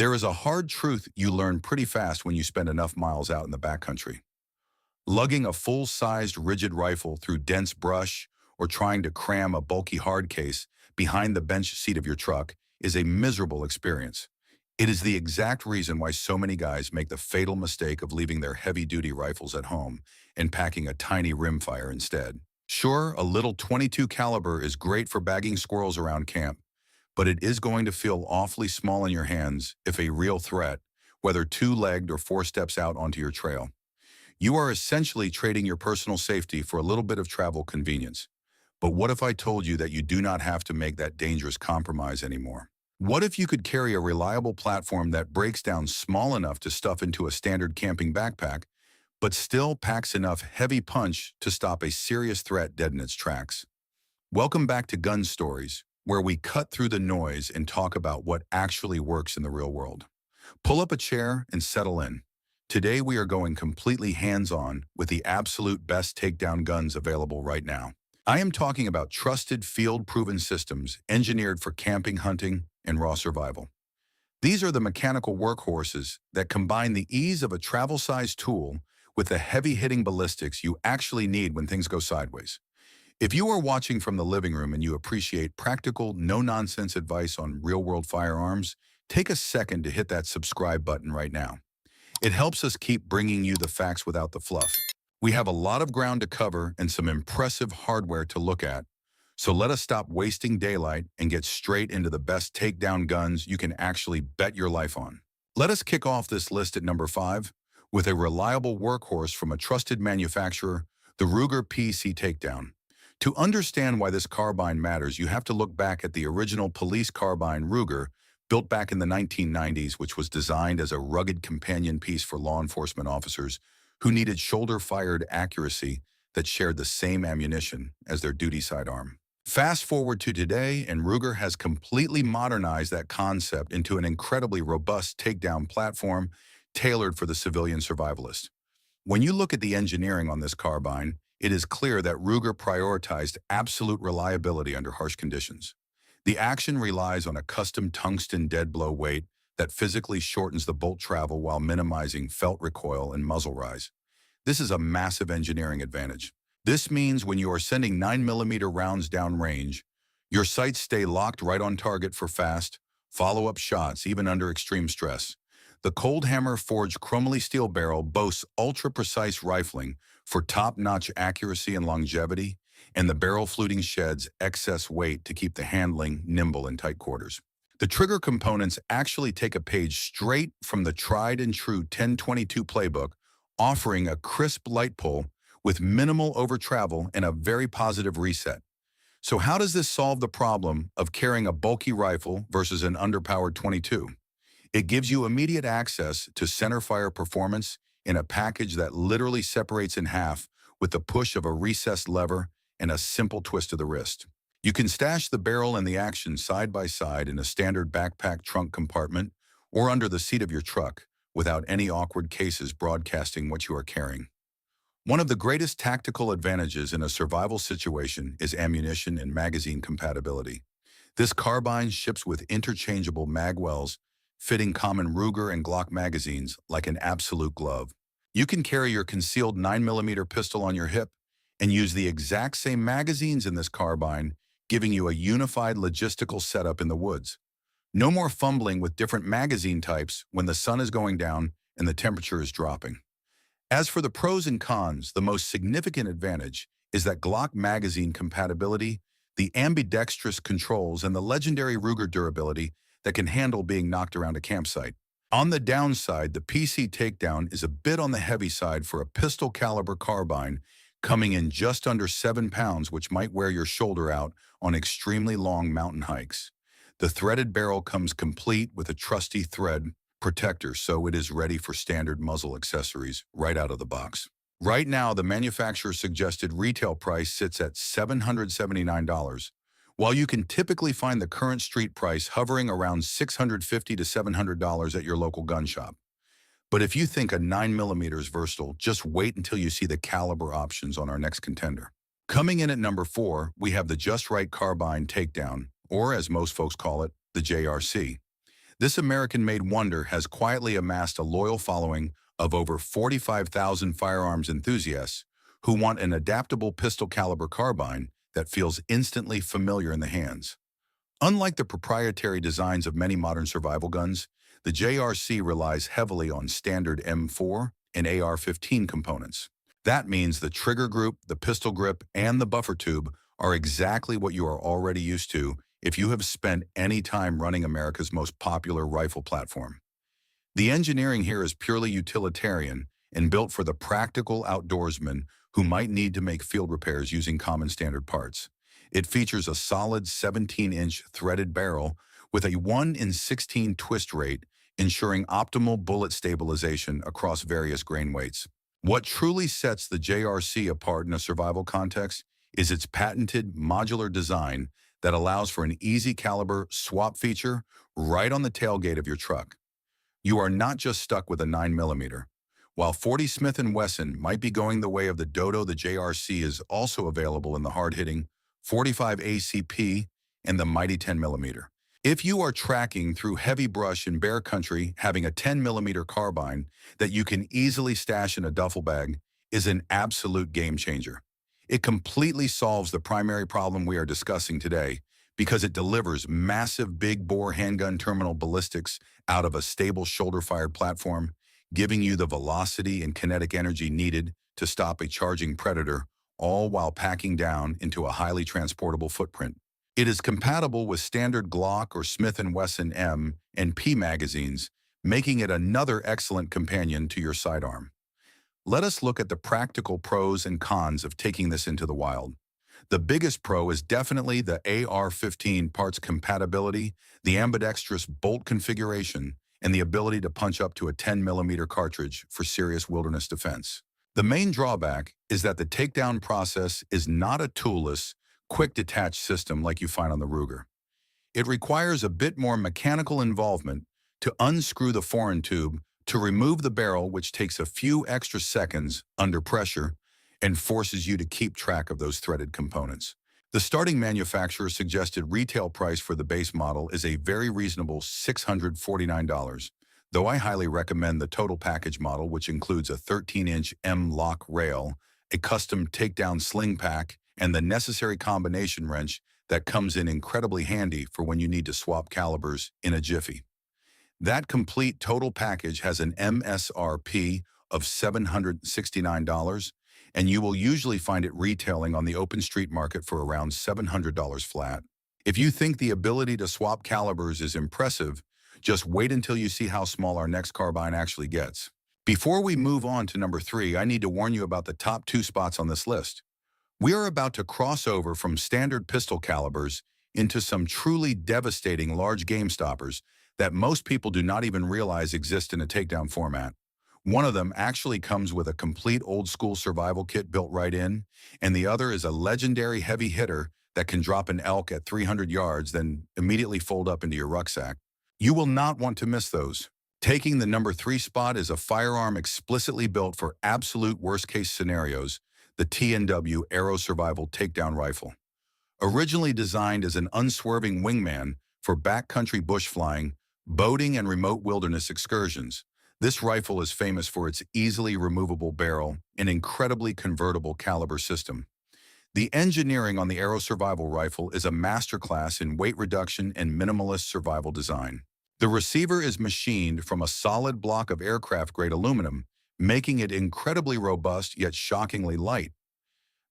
There is a hard truth you learn pretty fast when you spend enough miles out in the backcountry. Lugging a full-sized rigid rifle through dense brush or trying to cram a bulky hard case behind the bench seat of your truck is a miserable experience. It is the exact reason why so many guys make the fatal mistake of leaving their heavy-duty rifles at home and packing a tiny rimfire instead. Sure, a little 22 caliber is great for bagging squirrels around camp, but it is going to feel awfully small in your hands if a real threat, whether two-legged or four steps out onto your trail. You are essentially trading your personal safety for a little bit of travel convenience. But what if I told you that you do not have to make that dangerous compromise anymore? What if you could carry a reliable platform that breaks down small enough to stuff into a standard camping backpack, but still packs enough heavy punch to stop a serious threat dead in its tracks? Welcome back to Gun Stories, where we cut through the noise and talk about what actually works in the real world. Pull up a chair and settle in. Today we are going completely hands-on with the absolute best takedown guns available right now. I am talking about trusted field-proven systems engineered for camping, hunting, and raw survival. These are the mechanical workhorses that combine the ease of a travel-sized tool with the heavy-hitting ballistics you actually need when things go sideways. If you are watching from the living room and you appreciate practical, no-nonsense advice on real-world firearms, take a second to hit that subscribe button right now. It helps us keep bringing you the facts without the fluff. We have a lot of ground to cover and some impressive hardware to look at, so let us stop wasting daylight and get straight into the best takedown guns you can actually bet your life on. Let us kick off this list at number 5 with a reliable workhorse from a trusted manufacturer, the Ruger PC Takedown. To understand why this carbine matters, you have to look back at the original police carbine Ruger, built back in the 1990s, which was designed as a rugged companion piece for law enforcement officers who needed shoulder-fired accuracy that shared the same ammunition as their duty sidearm. Fast forward to today, and Ruger has completely modernized that concept into an incredibly robust takedown platform tailored for the civilian survivalist. When you look at the engineering on this carbine, it is clear that Ruger prioritized absolute reliability under harsh conditions. The action relies on a custom tungsten dead blow weight that physically shortens the bolt travel while minimizing felt recoil and muzzle rise. This is a massive engineering advantage. This means when you are sending 9mm rounds downrange, your sights stay locked right on target for fast, follow-up shots even under extreme stress. The Cold Hammer forged chromoly steel barrel boasts ultra-precise rifling for top-notch accuracy and longevity, and the barrel fluting sheds excess weight to keep the handling nimble in tight quarters. The trigger components actually take a page straight from the tried-and-true 1022 playbook, offering a crisp light pull with minimal over-travel and a very positive reset. So how does this solve the problem of carrying a bulky rifle versus an underpowered 22? It gives you immediate access to center-fire performance in a package that literally separates in half with the push of a recessed lever and a simple twist of the wrist. You can stash the barrel and the action side by side in a standard backpack trunk compartment or under the seat of your truck without any awkward cases broadcasting what you are carrying. One of the greatest tactical advantages in a survival situation is ammunition and magazine compatibility. This carbine ships with interchangeable magwells, fitting common Ruger and Glock magazines like an absolute glove. You can carry your concealed 9mm pistol on your hip and use the exact same magazines in this carbine, giving you a unified logistical setup in the woods. No more fumbling with different magazine types when the sun is going down and the temperature is dropping. As for the pros and cons, the most significant advantage is that Glock magazine compatibility, the ambidextrous controls, and the legendary Ruger durability that can handle being knocked around a campsite. On the downside, the PC Takedown is a bit on the heavy side for a pistol caliber carbine, coming in just under 7 pounds, which might wear your shoulder out on extremely long mountain hikes. The threaded barrel comes complete with a trusty thread protector, so it is ready for standard muzzle accessories right out of the box. Right now, the manufacturer's suggested retail price sits at $779, while you can typically find the current street price hovering around $650 to $700 at your local gun shop. But if you think a 9mm is versatile, just wait until you see the caliber options on our next contender. Coming in at number 4, we have the Just Right Carbine Takedown, or as most folks call it, the JRC. This American-made wonder has quietly amassed a loyal following of over 45,000 firearms enthusiasts who want an adaptable pistol caliber carbine that feels instantly familiar in the hands. Unlike the proprietary designs of many modern survival guns, the JRC relies heavily on standard M4 and AR-15 components. That means the trigger group, the pistol grip, and the buffer tube are exactly what you are already used to if you have spent any time running America's most popular rifle platform. The engineering here is purely utilitarian and built for the practical outdoorsman who might need to make field repairs using common standard parts. It features a solid 17-inch threaded barrel with a 1 in 16 twist rate, ensuring optimal bullet stabilization across various grain weights. What truly sets the JRC apart in a survival context is its patented modular design that allows for an easy caliber swap feature right on the tailgate of your truck. You are not just stuck with a 9mm. While 40 Smith & Wesson might be going the way of the Dodo, the JRC is also available in the hard-hitting 45 ACP and the mighty 10mm. If you are tracking through heavy brush in bear country, having a 10mm carbine that you can easily stash in a duffel bag is an absolute game changer. It completely solves the primary problem we are discussing today because it delivers massive big-bore handgun terminal ballistics out of a stable shoulder-fired platform, giving you the velocity and kinetic energy needed to stop a charging predator, all while packing down into a highly transportable footprint. It is compatible with standard Glock or Smith & Wesson M and P magazines, making it another excellent companion to your sidearm. Let us look at the practical pros and cons of taking this into the wild. The biggest pro is definitely the AR-15 parts compatibility, the ambidextrous bolt configuration, and the ability to punch up to a 10mm cartridge for serious wilderness defense. The main drawback is that the takedown process is not a toolless, quick detach system like you find on the Ruger. It requires a bit more mechanical involvement to unscrew the foreign tube, to remove the barrel, which takes a few extra seconds under pressure and forces you to keep track of those threaded components. The starting manufacturer suggested retail price for the base model is a very reasonable $649, though I highly recommend the total package model, which includes a 13-inch M-lock rail, a custom takedown sling pack, and the necessary combination wrench that comes in incredibly handy for when you need to swap calibers in a jiffy. That complete total package has an MSRP of $769, and you will usually find it retailing on the open street market for around $700 flat. If you think the ability to swap calibers is impressive, just wait until you see how small our next carbine actually gets. Before we move on to number 3, I need to warn you about the top 2 spots on this list. We are about to cross over from standard pistol calibers into some truly devastating large game stoppers that most people do not even realize exist in a takedown format. One of them actually comes with a complete old-school survival kit built right in, and the other is a legendary heavy hitter that can drop an elk at 300 yards, then immediately fold up into your rucksack. You will not want to miss those. Taking the number 3 spot is a firearm explicitly built for absolute worst-case scenarios, the T&W Aero Survival Takedown Rifle. Originally designed as an unswerving wingman for backcountry bush flying, boating, and remote wilderness excursions, this rifle is famous for its easily removable barrel and incredibly convertible caliber system. The engineering on the Aero Survival Rifle is a masterclass in weight reduction and minimalist survival design. The receiver is machined from a solid block of aircraft-grade aluminum, making it incredibly robust yet shockingly light.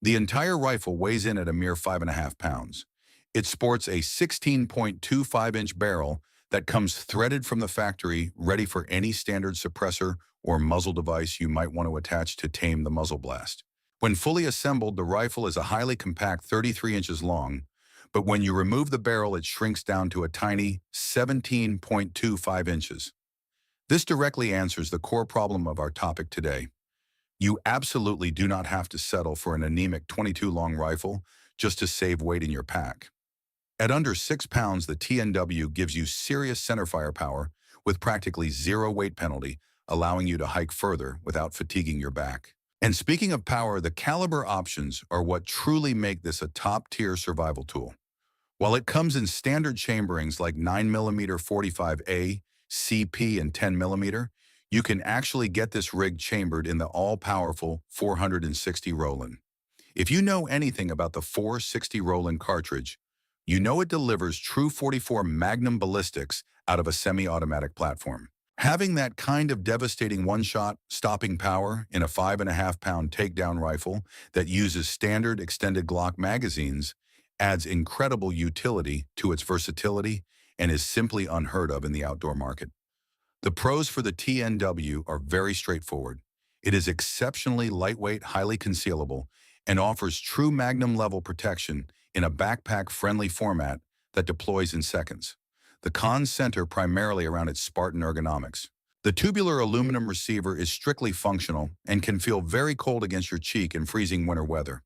The entire rifle weighs in at a mere 5.5 pounds. It sports a 16.25-inch barrel that comes threaded from the factory, ready for any standard suppressor or muzzle device you might want to attach to tame the muzzle blast. When fully assembled, the rifle is a highly compact 33 inches long, but when you remove the barrel, it shrinks down to a tiny 17.25 inches. This directly answers the core problem of our topic today. You absolutely do not have to settle for an anemic 22 long rifle just to save weight in your pack. At under 6 pounds, the T&W gives you serious centerfire power with practically zero weight penalty, allowing you to hike further without fatiguing your back. And speaking of power, the caliber options are what truly make this a top-tier survival tool. While it comes in standard chamberings like 9mm 45A, CP, and 10mm, you can actually get this rig chambered in the all-powerful 460 Roland. If you know anything about the 460 Roland cartridge, you know it delivers true 44 Magnum ballistics out of a semi-automatic platform. Having that kind of devastating one-shot stopping power in a 5.5-pound takedown rifle that uses standard extended Glock magazines adds incredible utility to its versatility and is simply unheard of in the outdoor market. The pros for the TNW are very straightforward. It is exceptionally lightweight, highly concealable, and offers true Magnum-level protection in a backpack-friendly format that deploys in seconds. The cons center primarily around its Spartan ergonomics. The tubular aluminum receiver is strictly functional and can feel very cold against your cheek in freezing winter weather.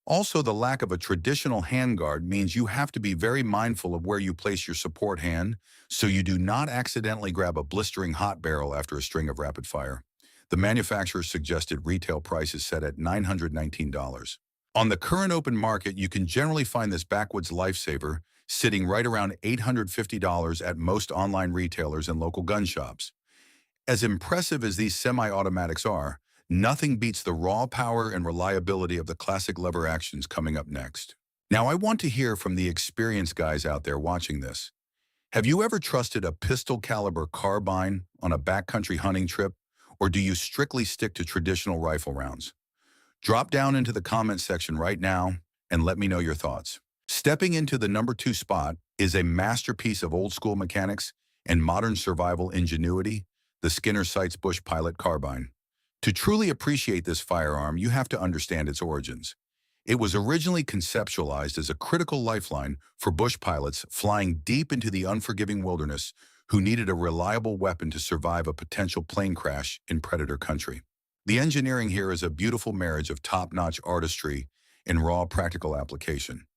Also, the lack of a traditional handguard means you have to be very mindful of where you place your support hand so you do not accidentally grab a blistering hot barrel after a string of rapid fire. The manufacturer's suggested retail price is set at $919. On the current open market, you can generally find this backwoods lifesaver sitting right around $850 at most online retailers and local gun shops. As impressive as these semi-automatics are, nothing beats the raw power and reliability of the classic lever actions coming up next. Now, I want to hear from the experienced guys out there watching this. Have you ever trusted a pistol caliber carbine on a backcountry hunting trip, or do you strictly stick to traditional rifle rounds? Drop down into the comments section right now and let me know your thoughts. Stepping into the number 2 spot is a masterpiece of old school mechanics and modern survival ingenuity, the Skinner Sights Bush Pilot Carbine. To truly appreciate this firearm, you have to understand its origins. It was originally conceptualized as a critical lifeline for bush pilots flying deep into the unforgiving wilderness who needed a reliable weapon to survive a potential plane crash in predator country. The engineering here is a beautiful marriage of top-notch artistry and raw practical application.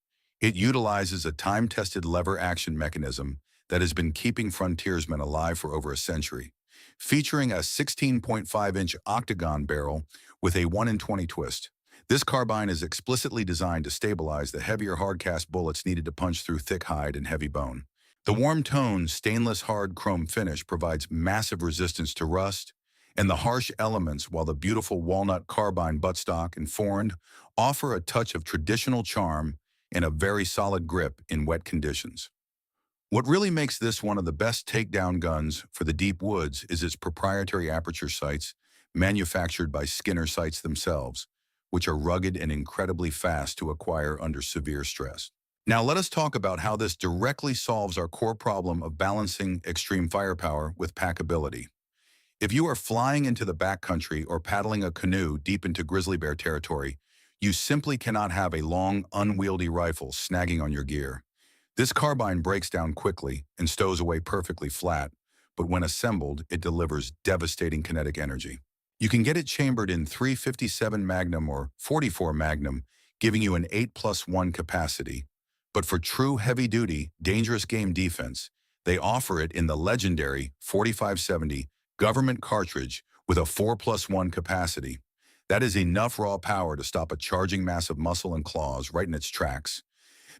It utilizes a time-tested lever action mechanism that has been keeping frontiersmen alive for over a century, featuring a 16.5-inch octagon barrel with a 1 in 20 twist. This carbine is explicitly designed to stabilize the heavier hardcast bullets needed to punch through thick hide and heavy bone. The warm-toned, stainless hard chrome finish provides massive resistance to rust, and the harsh elements, while the beautiful walnut carbine buttstock and forend offer a touch of traditional charm and a very solid grip in wet conditions. What really makes this one of the best takedown guns for the deep woods is its proprietary aperture sights, manufactured by Skinner Sights themselves, which are rugged and incredibly fast to acquire under severe stress. Now let us talk about how this directly solves our core problem of balancing extreme firepower with packability. If you are flying into the backcountry or paddling a canoe deep into grizzly bear territory, you simply cannot have a long, unwieldy rifle snagging on your gear. This carbine breaks down quickly and stows away perfectly flat, but when assembled, it delivers devastating kinetic energy. You can get it chambered in 357 Magnum or 44 Magnum, giving you an 8+1 capacity. But for true heavy-duty, dangerous game defense, they offer it in the legendary 4570 government cartridge with a 4+1 capacity. That is enough raw power to stop a charging mass of muscle and claws right in its tracks.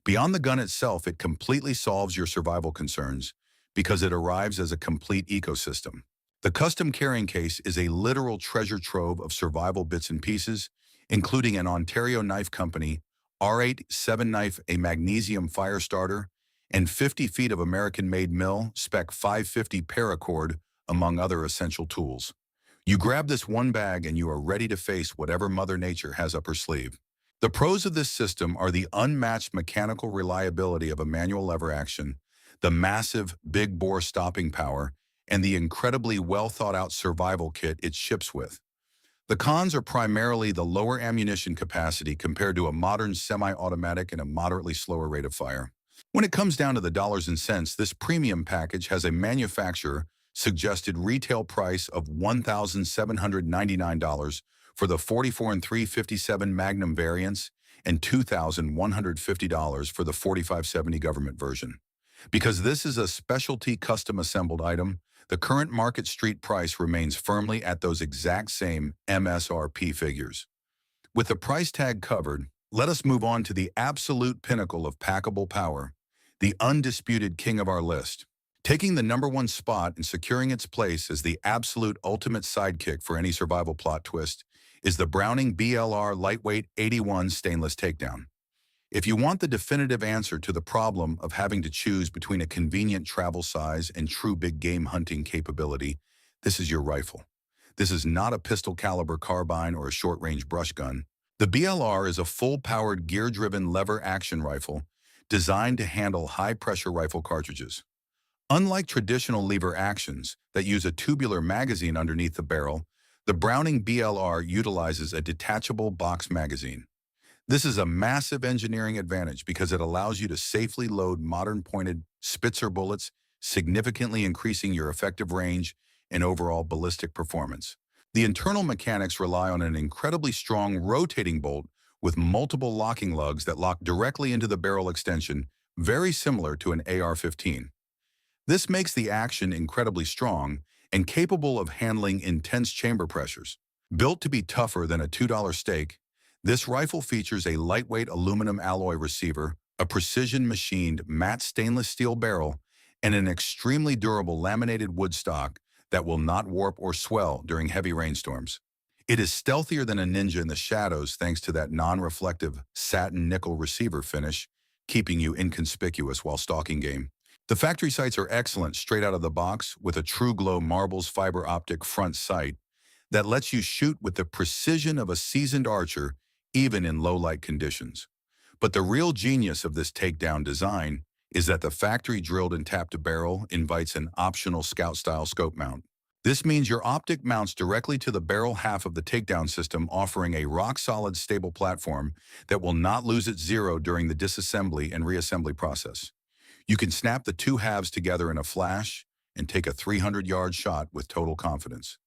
Beyond the gun itself, it completely solves your survival concerns because it arrives as a complete ecosystem. The custom carrying case is a literal treasure trove of survival bits and pieces, including an Ontario Knife Company R8 7-knife, a magnesium fire starter, and 50 feet of American-made mill spec 550 paracord, among other essential tools. You grab this one bag and you are ready to face whatever Mother Nature has up her sleeve. The pros of this system are the unmatched mechanical reliability of a manual lever action, the massive big bore stopping power, and the incredibly well-thought-out survival kit it ships with. The cons are primarily the lower ammunition capacity compared to a modern semi-automatic and a moderately slower rate of fire. When it comes down to the dollars and cents, this premium package has a manufacturer-suggested retail price of $1,799 for the 44 and 357 Magnum variants and $2,150 for the 4570 government version. Because this is a specialty custom-assembled item, the current market street price remains firmly at those exact same MSRP figures. With the price tag covered, let us move on to the absolute pinnacle of packable power, the undisputed king of our list. Taking the #1 spot and securing its place as the absolute ultimate sidekick for any survival plot twist is the Browning BLR Lightweight 81 Stainless Takedown. If you want the definitive answer to the problem of having to choose between a convenient travel size and true big game hunting capability, this is your rifle. This is not a pistol caliber carbine or a short-range brush gun. The BLR is a full-powered gear-driven lever action rifle designed to handle high-pressure rifle cartridges. Unlike traditional lever actions that use a tubular magazine underneath the barrel, the Browning BLR utilizes a detachable box magazine. This is a massive engineering advantage because it allows you to safely load modern pointed Spitzer bullets, significantly increasing your effective range and overall ballistic performance. The internal mechanics rely on an incredibly strong rotating bolt with multiple locking lugs that lock directly into the barrel extension, very similar to an AR-15. This makes the action incredibly strong and capable of handling intense chamber pressures. Built to be tougher than a $2 steak, this rifle features a lightweight aluminum alloy receiver, a precision-machined matte stainless steel barrel, and an extremely durable laminated wood stock that will not warp or swell during heavy rainstorms. It is stealthier than a ninja in the shadows thanks to that non-reflective satin nickel receiver finish, keeping you inconspicuous while stalking game. The factory sights are excellent straight out of the box with a True Glow Marbles fiber optic front sight that lets you shoot with the precision of a seasoned archer even in low-light conditions. But the real genius of this takedown design is that the factory-drilled and tapped barrel invites an optional scout-style scope mount. This means your optic mounts directly to the barrel half of the takedown system, offering a rock-solid, stable platform that will not lose its zero during the disassembly and reassembly process. You can snap the two halves together in a flash and take a 300-yard shot with total confidence.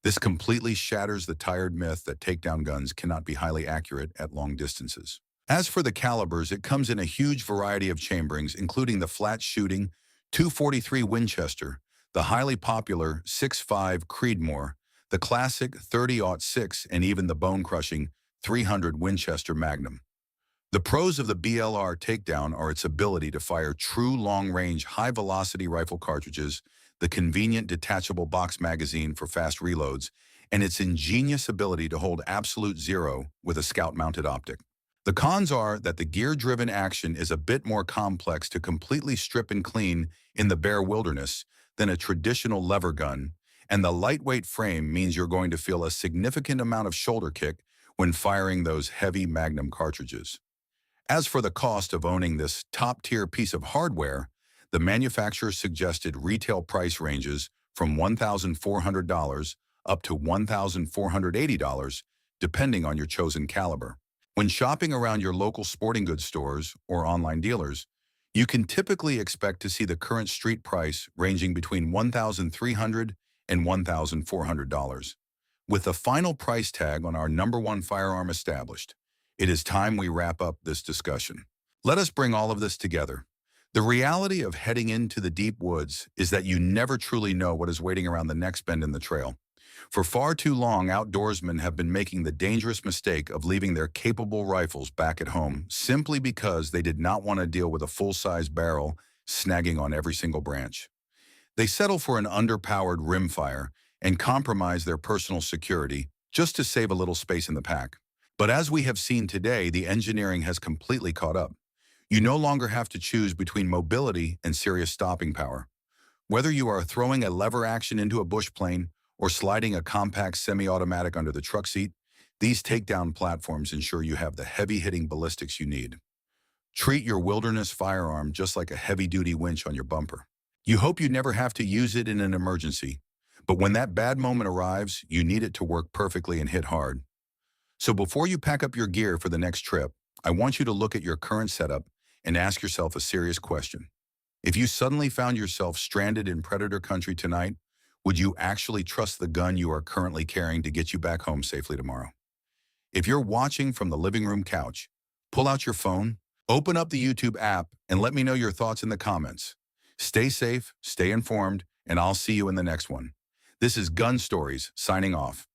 This completely shatters the tired myth that takedown guns cannot be highly accurate at long distances. As for the calibers, it comes in a huge variety of chamberings, including the flat-shooting .243 Winchester, the highly popular 6.5 Creedmoor, the classic .30-06, and even the bone-crushing .300 Winchester Magnum. The pros of the BLR takedown are its ability to fire true long-range, high-velocity rifle cartridges, the convenient detachable box magazine for fast reloads, and its ingenious ability to hold absolute zero with a scout-mounted optic. The cons are that the gear-driven action is a bit more complex to completely strip and clean in the bare wilderness than a traditional lever gun, and the lightweight frame means you're going to feel a significant amount of shoulder kick when firing those heavy Magnum cartridges. As for the cost of owning this top-tier piece of hardware, the manufacturer suggested retail price ranges from $1,400 up to $1,480, depending on your chosen caliber. When shopping around your local sporting goods stores or online dealers, you can typically expect to see the current street price ranging between $1,300 and $1,400. With the final price tag on our #1 firearm established, it is time we wrap up this discussion. Let us bring all of this together. The reality of heading into the deep woods is that you never truly know what is waiting around the next bend in the trail. For far too long, outdoorsmen have been making the dangerous mistake of leaving their capable rifles back at home simply because they did not want to deal with a full-size barrel snagging on every single branch. They settle for an underpowered rimfire and compromise their personal security just to save a little space in the pack. But as we have seen today, the engineering has completely caught up. You no longer have to choose between mobility and serious stopping power. Whether you are throwing a lever action into a bush plane or sliding a compact semi-automatic under the truck seat, these takedown platforms ensure you have the heavy-hitting ballistics you need. Treat your wilderness firearm just like a heavy-duty winch on your bumper. You hope you never have to use it in an emergency, but when that bad moment arrives, you need it to work perfectly and hit hard. So before you pack up your gear for the next trip, I want you to look at your current setup and ask yourself a serious question. If you suddenly found yourself stranded in predator country tonight, would you actually trust the gun you are currently carrying to get you back home safely tomorrow? If you're watching from the living room couch, pull out your phone, open up the YouTube app, and let me know your thoughts in the comments. Stay safe, stay informed, and I'll see you in the next one. This is Gun Stories, signing off.